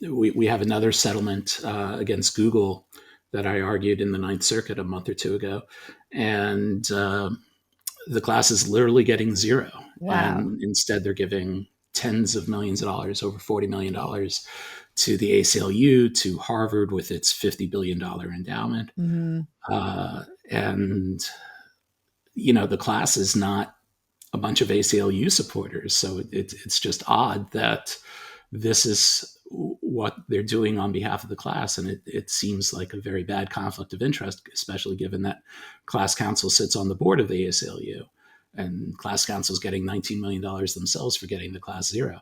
we have another settlement against Google that I argued in the Ninth Circuit a month or two ago, and the class is literally getting zero, Wow. and instead they're giving tens of millions of dollars, over $40 million, to the ACLU, to Harvard with its $50 billion endowment, Hmm. and the class is not a bunch of ACLU supporters, so it's just odd that this is what they're doing on behalf of the class. And it seems like a very bad conflict of interest, especially given that class counsel sits on the board of the ACLU, and class counsel is getting $19 million themselves for getting the class zero.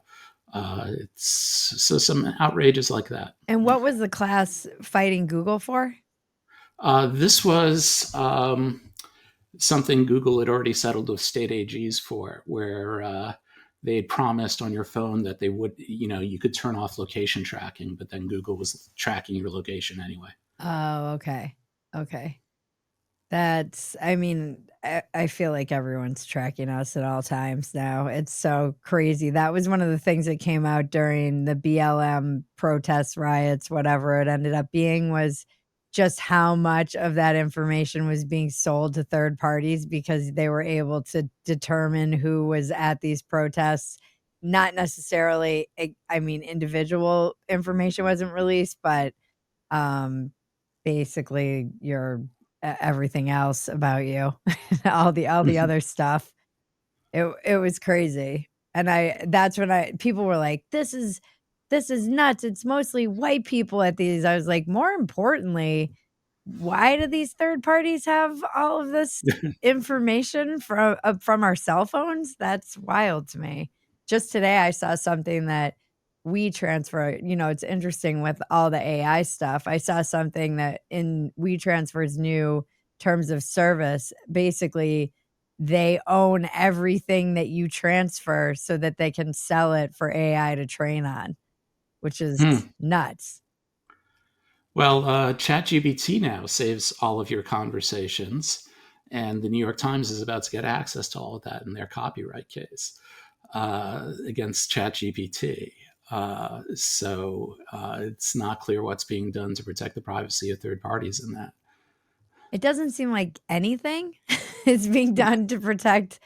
It's so some outrages like that. And what was the class fighting Google for? This was something Google had already settled with state AGs for, where they had promised on your phone that they would, you could turn off location tracking, but then Google was tracking your location anyway. Oh, okay. Okay. I mean, I feel like everyone's tracking us at all times now. It's so crazy. That was one of the things that came out during the BLM protests, riots, whatever it ended up being, was just how much of that information was being sold to third parties because they were able to determine who was at these protests. Not necessarily, I mean, individual information wasn't released, but um basically your everything else about you, all the other stuff. It was crazy. And I that's when I people were like, this is nuts. It's mostly white people at these. I was like, more importantly, why do these third parties have all of this information from our cell phones? That's wild to me. Just today, I saw something that we transfer. It's interesting with all the AI stuff. I saw something that in WeTransfer's new terms of service, basically, they own everything that you transfer so that they can sell it for AI to train on, which is Hmm. nuts. Well, ChatGPT now saves all of your conversations, and the New York Times is about to get access to all of that in their copyright case against ChatGPT. So it's not clear what's being done to protect the privacy of third parties in that. It doesn't seem like anything is being done to protect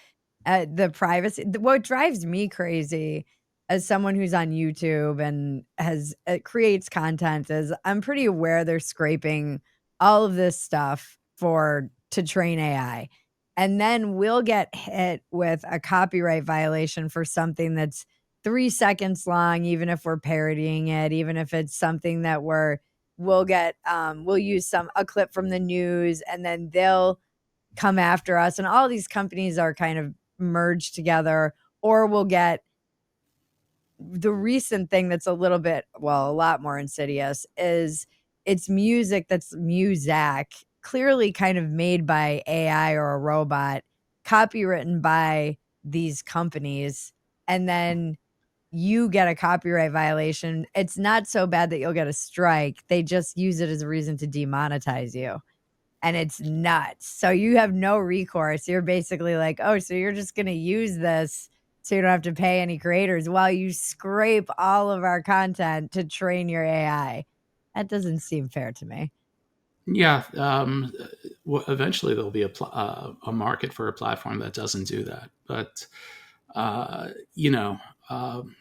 the privacy. What drives me crazy as someone who's on YouTube and has creates content is I'm pretty aware they're scraping all of this stuff for to train AI. And then we'll get hit with a copyright violation for something that's 3 seconds long, even if we're parodying it, even if it's something that we'll use a clip from the news, and then they'll come after us. And all these companies are kind of merged together, or we'll get the recent thing that's a lot more insidious is it's music that's music, clearly kind of made by AI or a robot, copywritten by these companies. And then you get a copyright violation. It's not so bad that you'll get a strike. They just use it as a reason to demonetize you. And it's nuts. So you have no recourse. You're basically like, oh, so you're just going to use this so you don't have to pay any creators while you scrape all of our content to train your AI. That doesn't seem fair to me. Yeah, eventually there'll be a market for a platform that doesn't do that. But uh, you know, um,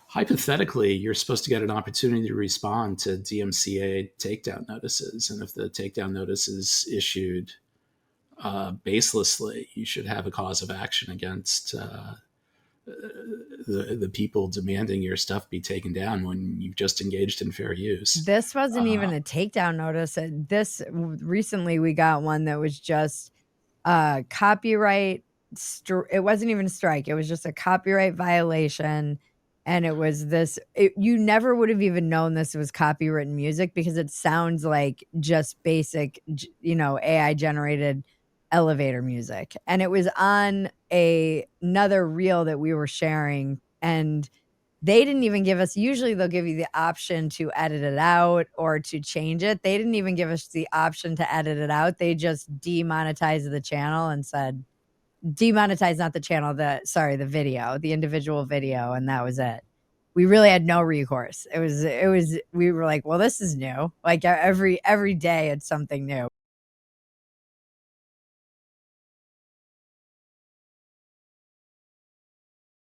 hypothetically, you're supposed to get an opportunity to respond to DMCA takedown notices, and if the takedown notice is issued baselessly, you should have a cause of action against the people demanding your stuff be taken down when you've just engaged in fair use. This wasn't Uh, even a takedown notice. Recently we got one that was just copyright. It wasn't even a strike. It was just a copyright violation. And it was you never would have even known this was copywritten music because it sounds like just basic, AI generated elevator music. And it was on another reel that we were sharing. And they didn't even give us, usually they'll give you the option to edit it out or to change it. They didn't even give us the option to edit it out. They just demonetized the channel and said, demonetize not the channel, the video, the individual video, and that was it. we really had no recourse. We were like, "Well, this is new." Like, every day it's something new.